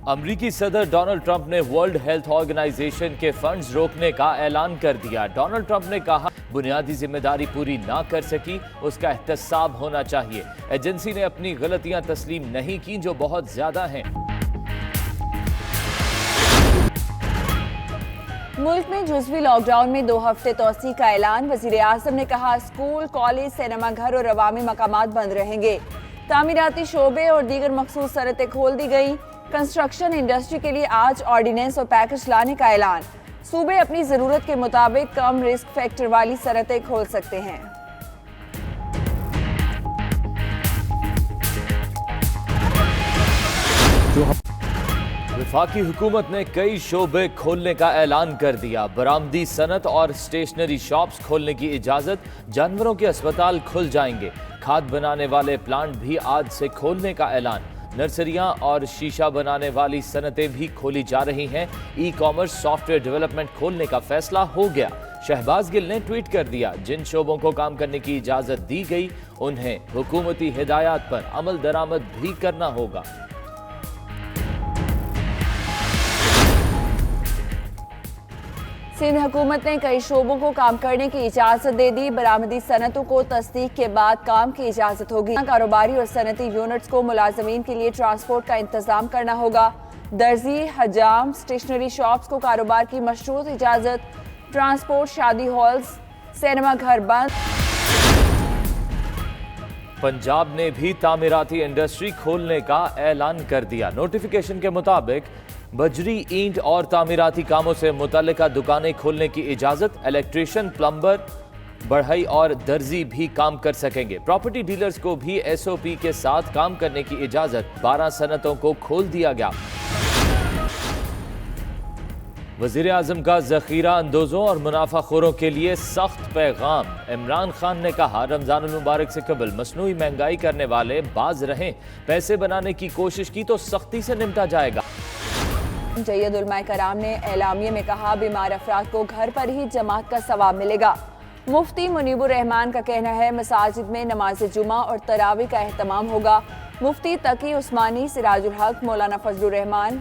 امریکی صدر Donald Trump نے ورلڈ ہیلتھ آرگنائزیشن کے فنڈز روکنے کا اعلان کر دیا۔ ڈونلڈ ٹرمپ نے کہا بنیادی ذمہ داری پوری نہ کر سکی، اس کا احتساب ہونا چاہیے۔ ایجنسی نے اپنی غلطیاں تسلیم نہیں کی جو بہت زیادہ ہیں۔ ملک میں جزوی لاک ڈاؤن میں 2 ہفتے توسیع کا اعلان۔ وزیر اعظم نے کہا اسکول، کالج، سینما گھر اور عوامی مقامات بند رہیں گے۔ تعمیراتی شعبے اور دیگر مخصوص صنعتیں کھول دی گئیں۔ کنسٹرکشن انڈسٹری کے لیے آج آرڈیننس اور پیکج لانے کا اعلان۔ صوبے اپنی ضرورت کے مطابق کم رسک فیکٹر والی صنعتیں کھول سکتے ہیں۔ وفاقی حکومت نے کئی شعبے کھولنے کا اعلان کر دیا۔ برآمدی صنعت اور اسٹیشنری شاپس کھولنے کی اجازت، جانوروں کے اسپتال کھل جائیں گے، کھاد بنانے والے پلانٹ بھی آج سے کھولنے کا اعلان۔ نرسریاں اور شیشہ بنانے والی صنعتیں بھی کھولی جا رہی ہیں۔ E commerce soft where development کھولنے کا فیصلہ ہو گیا۔ شہباز گل نے ٹویٹ کر دیا جن شعبوں کو کام کرنے کی اجازت دی گئی انہیں حکومتی ہدایات پر عمل درآمد بھی کرنا ہوگا۔ سندھ حکومت نے کئی شعبوں کو کام کرنے کی اجازت دے دی۔ برآمدی صنعتوں کو تصدیق کے بعد کام کی اجازت ہوگی۔ کاروباری اور صنعتی یونٹس کو ملازمین کے لیے ٹرانسپورٹ کا انتظام کرنا ہوگا۔ درزی، حجام، اسٹیشنری شاپس کو کاروبار کی مشروط اجازت۔ ٹرانسپورٹ، شادی ہالز، سینما گھر بند۔ پنجاب نے بھی تعمیراتی انڈسٹری کھولنے کا اعلان کر دیا۔ نوٹیفیکیشن کے مطابق بجری، اینٹ اور تعمیراتی کاموں سے متعلقہ دکانیں کھولنے کی اجازت۔ الیکٹریشین، پلمبر، بڑھئی اور درزی بھی کام کر سکیں گے۔ پراپرٹی ڈیلرز کو بھی ایس او پی کے ساتھ کام کرنے کی اجازت۔ 12 صنعتوں کو کھول دیا گیا۔ وزیر اعظم کا ذخیرہ اندوزوں اور منافع خوروں کے لیے سخت پیغام۔ عمران خان نے کہا رمضان المبارک سے قبل مصنوعی مہنگائی کرنے والے باز رہیں، پیسے بنانے کی کوشش کی تو سختی سے نمٹا جائے گا۔ جید علماء کرام نے اعلامیے میں کہا بیمار افراد کو گھر پر ہی جماعت کا ثواب ملے گا۔ مفتی منیب الرحمان کا کہنا ہے مساجد میں نماز جمعہ اور تراویح کا اہتمام ہوگا۔ مفتی تقی عثمانی، سراج الحق، مولانا فضل الرحمان،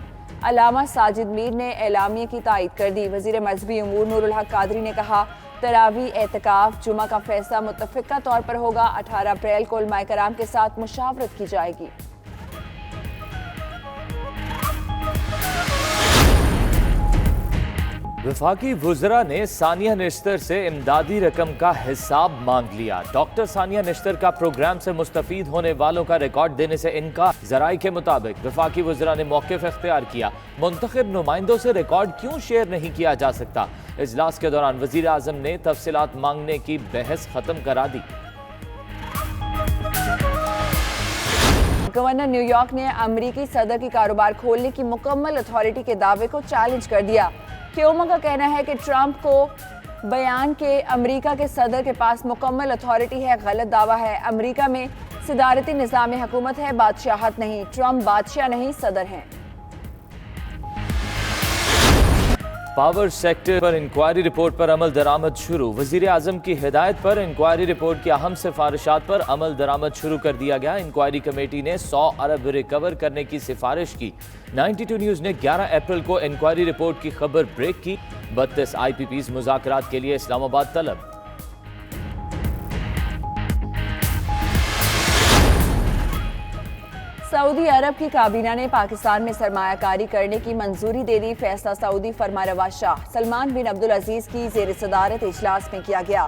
علامہ ساجد میر نے اعلامیے کی تائید کر دی۔ وزیر مذہبی امور نور الحق قادری نے کہا تراویح، اعتکاف، جمعہ کا فیصلہ متفقہ طور پر ہوگا۔ 18 اپریل کو علماء کرام کے ساتھ مشاورت کی جائے گی۔ وفاقی وزراء نے ثانیہ نشتر سے امدادی رقم کا حساب مانگ لیا۔ ڈاکٹر ثانیہ نشتر کا پروگرام سے مستفید ہونے والوں کا ریکارڈ دینے سے انکار۔ ذرائع کے مطابق وفاقی وزراء نے موقف اختیار کیا۔ منتخب نمائندوں سے ریکارڈ کیوں شیئر نہیں کیا جا سکتا؟ اجلاس کے دوران وزیر اعظم نے تفصیلات مانگنے کی بحث ختم کرا دی۔ گورنر نیو یارک نے امریکی صدر کی کاروبار کھولنے کی مکمل اتھارٹی کے دعوے کو چیلنج کر دیا۔ کیومو کا کہنا ہے کہ ٹرمپ کو بیان کہ امریکہ کے صدر کے پاس مکمل اتھارٹی ہے غلط دعویٰ ہے۔ امریکہ میں صدارتی نظام حکومت ہے، بادشاہت نہیں۔ ٹرمپ بادشاہ نہیں، صدر ہیں۔ پاور سیکٹر پر انکوائری رپورٹ پر عمل درآمد شروع۔ وزیر اعظم کی ہدایت پر انکوائری رپورٹ کی اہم سفارشات پر عمل درآمد شروع کر دیا گیا۔ انکوائری کمیٹی نے 100 ارب ریکور کرنے کی سفارش کی۔ 92 نیوز نے 11 اپریل کو انکوائری رپورٹ کی خبر بریک کی۔ 32 آئی پی پیز مذاکرات کے لیے اسلام آباد طلب۔ سعودی عرب کی کابینہ نے پاکستان میں سرمایہ کاری کرنے کی منظوری دے دی۔ فیصلہ سعودی فرمانروا شاہ سلمان بن عبدالعزیز کی زیر صدارت اجلاس میں کیا گیا۔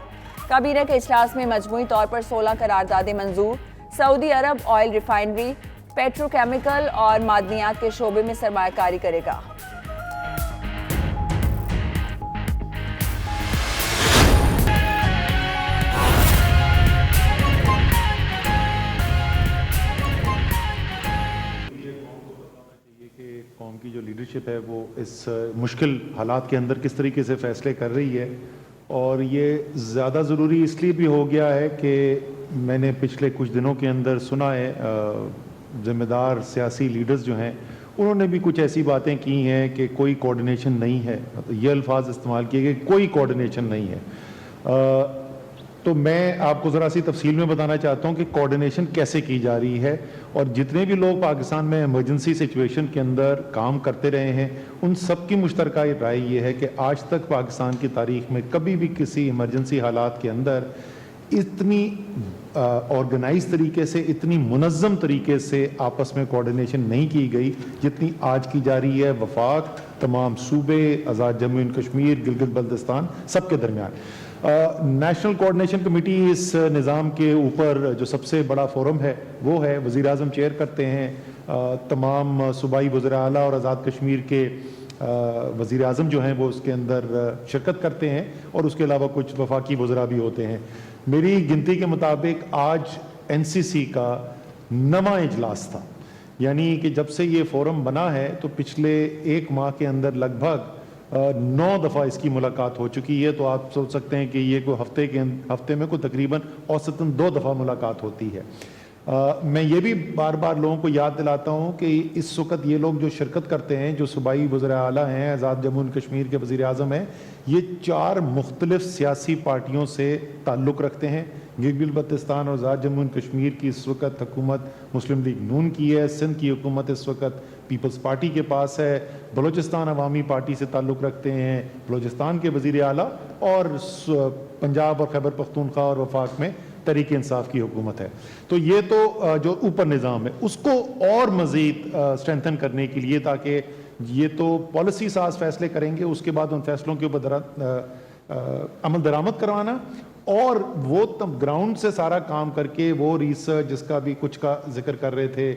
کابینہ کے اجلاس میں مجموعی طور پر 16 قراردادیں منظور۔ سعودی عرب آئل ریفائنری، پیٹروکیمیکل اور معدنیات کے شعبے میں سرمایہ کاری کرے گا۔ قوم کی جو لیڈرشپ ہے وہ اس مشکل حالات کے اندر کس طریقے سے فیصلے کر رہی ہے، اور یہ زیادہ ضروری اس لیے بھی ہو گیا ہے کہ میں نے پچھلے کچھ دنوں کے اندر سنا ہے ذمہ دار سیاسی لیڈرز جو ہیں انہوں نے بھی کچھ ایسی باتیں کی ہیں کہ کوئی کوارڈینیشن نہیں ہے، یہ الفاظ استعمال کیے کہ کوئی کوارڈینیشن نہیں ہے۔ تو میں آپ کو ذرا سی تفصیل میں بتانا چاہتا ہوں کہ کوارڈینیشن کیسے کی جا رہی ہے، اور جتنے بھی لوگ پاکستان میں ایمرجنسی سچویشن کے اندر کام کرتے رہے ہیں ان سب کی مشترکہ رائے یہ ہے کہ آج تک پاکستان کی تاریخ میں کبھی بھی کسی ایمرجنسی حالات کے اندر اتنی آرگنائز طریقے سے، اتنی منظم طریقے سے آپس میں کوارڈینیشن نہیں کی گئی جتنی آج کی جا رہی ہے وفاق، تمام صوبے، آزاد جموں اینڈ کشمیر، گلگت بلتستان، سب کے درمیان۔ نیشنل کوارڈینیشن کمیٹی اس نظام کے اوپر جو سب سے بڑا فورم ہے وہ ہے، وزیر اعظم چیئر کرتے ہیں، تمام صوبائی وزراء اعلیٰ اور آزاد کشمیر کے وزیر اعظم جو ہیں وہ اس کے اندر شرکت کرتے ہیں، اور اس کے علاوہ کچھ وفاقی وزراء بھی ہوتے ہیں۔ میری گنتی کے مطابق آج این سی سی کا 9واں اجلاس تھا، یعنی کہ جب سے یہ فورم بنا ہے تو پچھلے 1 ماہ کے اندر لگ بھگ 9 دفعہ اس کی ملاقات ہو چکی ہے۔ تو آپ سوچ سکتے ہیں کہ یہ کوئی ہفتے میں کوئی تقریباً اوسطاً 2 دفعہ ملاقات ہوتی ہے۔ میں یہ بھی بار بار لوگوں کو یاد دلاتا ہوں کہ اس وقت یہ لوگ جو شرکت کرتے ہیں، جو صوبائی وزراء اعلیٰ ہیں، آزاد جموں اینڈ کشمیر کے وزیر اعظم ہیں، یہ 4 مختلف سیاسی پارٹیوں سے تعلق رکھتے ہیں۔ گلگت بلتستان اور آزاد جموں اینڈ کشمیر کی اس وقت حکومت مسلم لیگ نون کی ہے، سندھ کی حکومت اس وقت پیپلز پارٹی کے پاس ہے، بلوچستان عوامی پارٹی سے تعلق رکھتے ہیں بلوچستان کے وزیر اعلیٰ، اور پنجاب اور خیبر پختونخوا اور وفاق میں تحریک انصاف کی حکومت ہے۔ تو یہ تو جو اوپر نظام ہے اس کو اور مزید اسٹرینتھن کرنے کے لیے، تاکہ یہ تو پالیسی ساز فیصلے کریں گے، اس کے بعد ان فیصلوں کے اوپر عمل درآمد کروانا، اور وہ گراؤنڈ سے سارا کام کر کے وہ ریسرچ جس کا بھی کچھ کا ذکر کر رہے تھے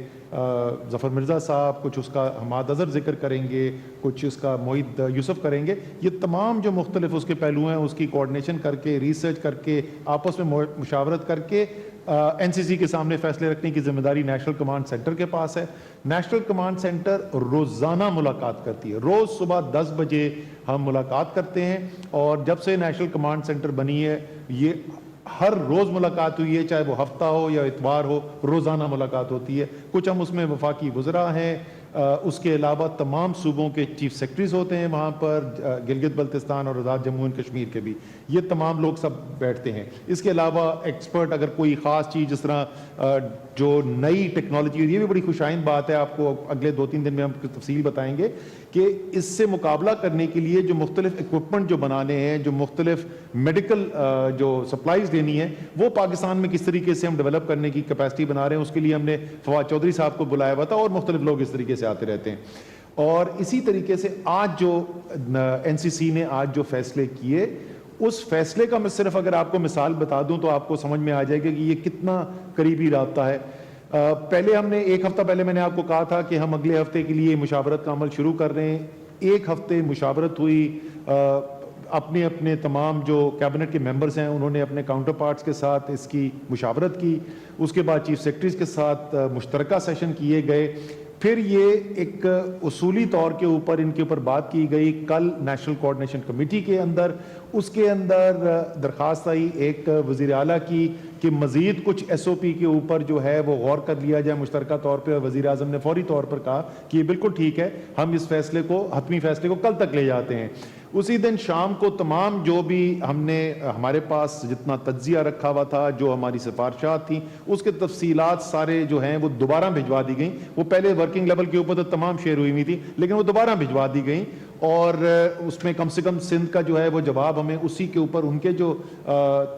ظفر مرزا صاحب، کچھ اس کا حماد اظہر ذکر کریں گے، کچھ اس کا معید یوسف کریں گے، یہ تمام جو مختلف اس کے پہلو ہیں اس کی کوارڈینیشن کر کے، ریسرچ کر کے، آپس میں مشاورت کر کے این سی سی کے سامنے فیصلے رکھنے کی ذمہ داری نیشنل کمانڈ سینٹر کے پاس ہے۔ نیشنل کمانڈ سینٹر روزانہ ملاقات کرتی ہے، روز صبح 10 بجے ہم ملاقات کرتے ہیں، اور جب سے نیشنل کمانڈ سینٹر بنی ہے یہ ہر روز ملاقات ہوئی ہے، چاہے وہ ہفتہ ہو یا اتوار ہو، روزانہ ملاقات ہوتی ہے۔ کچھ ہم اس میں وفاقی وزراء ہیں، اس کے علاوہ تمام صوبوں کے چیف سیکرٹریز ہوتے ہیں وہاں پر، گلگت بلتستان اور آزاد جموں اینڈ کشمیر کے بھی، یہ تمام لوگ سب بیٹھتے ہیں۔ اس کے علاوہ ایکسپرٹ اگر کوئی خاص چیز جس طرح جو نئی ٹیکنالوجی، یہ بھی بڑی خوش آئند بات ہے، آپ کو اگلے 2-3 دن میں ہم تفصیل بتائیں گے کہ اس سے مقابلہ کرنے کے لیے جو مختلف اکوپمنٹ جو بنانے ہیں، جو مختلف میڈیکل جو سپلائیز دینی ہے، وہ پاکستان میں کس طریقے سے ہم ڈیولپ کرنے کی کیپیسٹی بنا رہے ہیں، اس کے لیے ہم نے فواد چودھری صاحب کو بلایا ہوا تھا، اور مختلف لوگ اس طریقے سے آتے رہتے ہیں۔ اور اسی طریقے سے آج جو این سی سی نے آج جو فیصلے کیے، اس فیصلے کا میں صرف اگر آپ کو مثال بتا دوں تو آپ کو سمجھ میں آ جائے گا کہ یہ کتنا قریبی رابطہ ہے۔ پہلے ہم نے 1 ہفتہ پہلے میں نے آپ کو کہا تھا کہ ہم اگلے ہفتے کے لیے مشاورت کا عمل شروع کر رہے ہیں۔ 1 ہفتے مشاورت ہوئی، اپنے تمام جو کیبنٹ کے ممبرز ہیں انہوں نے اپنے کاؤنٹر پارٹس کے ساتھ اس کی مشاورت کی، اس کے بعد چیف سیکرٹریز کے ساتھ مشترکہ سیشن کیے گئے، پھر یہ ایک اصولی طور کے اوپر ان کے اوپر بات کی گئی کل نیشنل کوارڈینیشن کمیٹی کے اندر۔ اس کے اندر درخواست آئی ایک وزیر اعلیٰ کی کہ مزید کچھ ایس او پی کے اوپر جو ہے وہ غور کر لیا جائے مشترکہ طور پہ، اور وزیر اعظم نے فوری طور پر کہا کہ یہ بالکل ٹھیک ہے، ہم اس فیصلے کو، حتمی فیصلے کو کل تک لے جاتے ہیں۔ اسی دن شام کو تمام جو بھی ہم نے ہمارے پاس جتنا تجزیہ رکھا ہوا تھا، جو ہماری سفارشات تھیں، اس کے تفصیلات سارے جو ہیں وہ دوبارہ بھجوا دی گئیں۔ وہ پہلے ورکنگ لیول کے اوپر تو تمام شیئر ہوئی تھی، لیکن وہ دوبارہ بھجوا دی گئیں، اور اس میں کم سے کم سندھ کا جو ہے وہ جواب ہمیں اسی کے اوپر ان کے جو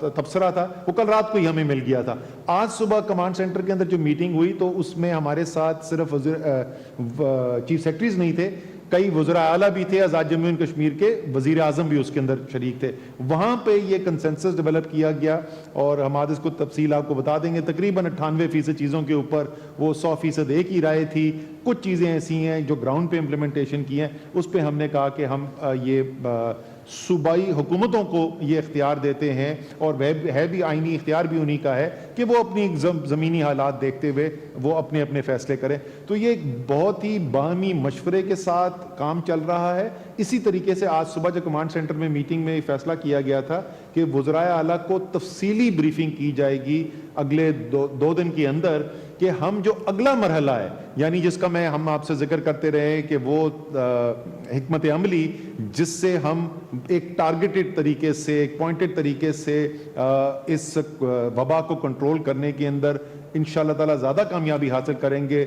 تبصرہ تھا وہ کل رات کو ہی ہمیں مل گیا تھا۔ آج صبح کمانڈ سینٹر کے اندر جو میٹنگ ہوئی تو اس میں ہمارے ساتھ صرف چیف سیکرٹریز نہیں تھے، کئی وزراء اعلیٰ بھی تھے، آزاد جموں اینڈ کشمیر کے وزیر اعظم بھی اس کے اندر شریک تھے۔ وہاں پہ یہ کنسنسس ڈیولپ کیا گیا، اور ہم آج اس کو تفصیل آپ کو بتا دیں گے۔ تقریباً 98% چیزوں کے اوپر وہ 100% ایک ہی رائے تھی۔ کچھ چیزیں ایسی ہیں جو گراؤنڈ پہ امپلیمنٹیشن کی ہیں، اس پہ ہم نے کہا کہ ہم یہ صوبائی حکومتوں کو یہ اختیار دیتے ہیں، اور وہ ہے بھی آئینی اختیار بھی انہی کا ہے کہ وہ اپنی زمینی حالات دیکھتے ہوئے وہ اپنے اپنے فیصلے کریں۔ تو یہ بہت ہی باہمی مشورے کے ساتھ کام چل رہا ہے۔ اسی طریقے سے آج صبح جو کمانڈ سینٹر میں میٹنگ میں فیصلہ کیا گیا تھا کہ وزرائے اعلیٰ کو تفصیلی بریفنگ کی جائے گی اگلے 2 دن کے اندر کہ ہم جو اگلا مرحلہ ہے یعنی جس کا ہم آپ سے ذکر کرتے رہے کہ وہ حکمت عملی جس سے ہم ایک ٹارگیٹڈ طریقے سے ایک پوائنٹڈ طریقے سے اس وبا کو کنٹرول کرنے کے اندر انشاءاللہ تعالی زیادہ کامیابی حاصل کریں گے.